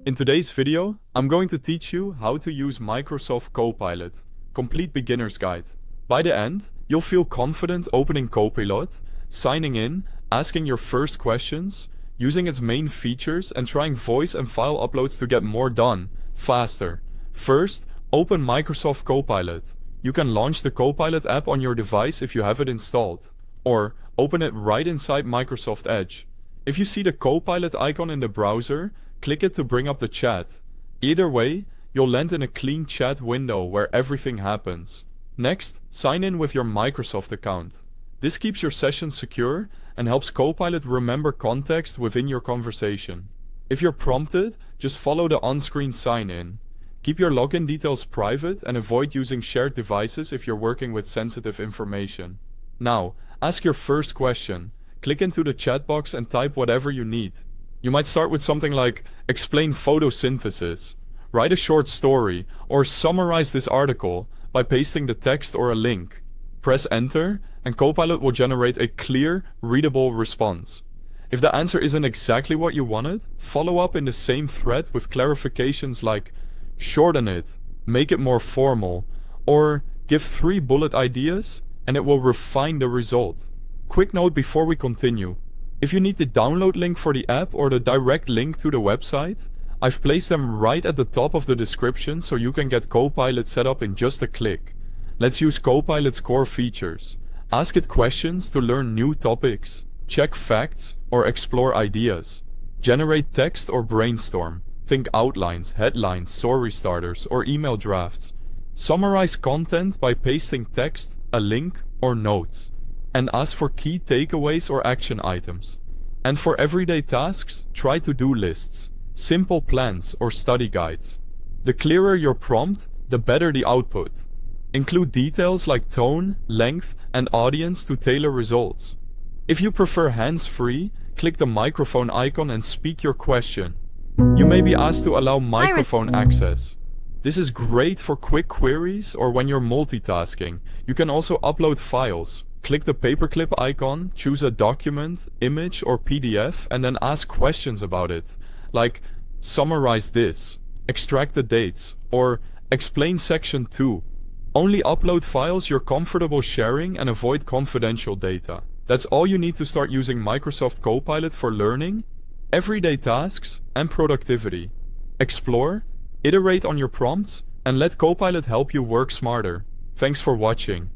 In today's video, I'm going to teach you how to use Microsoft Copilot, complete beginner's guide. By the end, you'll feel confident opening Copilot, signing in, asking your first questions, using its main features and trying voice and file uploads to get more done, faster. First, open Microsoft Copilot. You can launch the Copilot app on your device if you have it installed, or open it right inside Microsoft Edge. If you see the Copilot icon in the browser, click it to bring up the chat. Either way, you'll land in a clean chat window where everything happens. Next, sign in with your Microsoft account. This keeps your session secure and helps Copilot remember context within your conversation. If you're prompted, just follow the on-screen sign-in. Keep your login details private and avoid using shared devices if you're working with sensitive information. Now, ask your first question. Click into the chat box and type whatever you need. You might start with something like, explain photosynthesis, write a short story, or summarize this article by pasting the text or a link. Press enter, and Copilot will generate a clear, readable response. If the answer isn't exactly what you wanted, follow up in the same thread with clarifications like, shorten it, make it more formal, or give 3 bullet ideas, and it will refine the result. Quick note before we continue. If you need the download link for the app or the direct link to the website, I've placed them right at the top of the description so you can get Copilot set up in just a click. Let's use Copilot's core features. Ask it questions to learn new topics, check facts, or explore ideas. Generate text or brainstorm. Think outlines, headlines, story starters, or email drafts. Summarize content by pasting text, a link, or notes. And ask for key takeaways or action items. And for everyday tasks, try to-do lists, simple plans or study guides. The clearer your prompt, the better the output. Include details like tone, length, and audience to tailor results. If you prefer hands-free, click the microphone icon and speak your question. You may be asked to allow microphone access. This is great for quick queries or when you're multitasking. You can also upload files. Click the paperclip icon, choose a document, image, or PDF, and then ask questions about it, like summarize this, extract the dates, or explain section 2. Only upload files you're comfortable sharing and avoid confidential data. That's all you need to start using Microsoft Copilot for learning, everyday tasks, and productivity. Explore, iterate on your prompts, and let Copilot help you work smarter. Thanks for watching.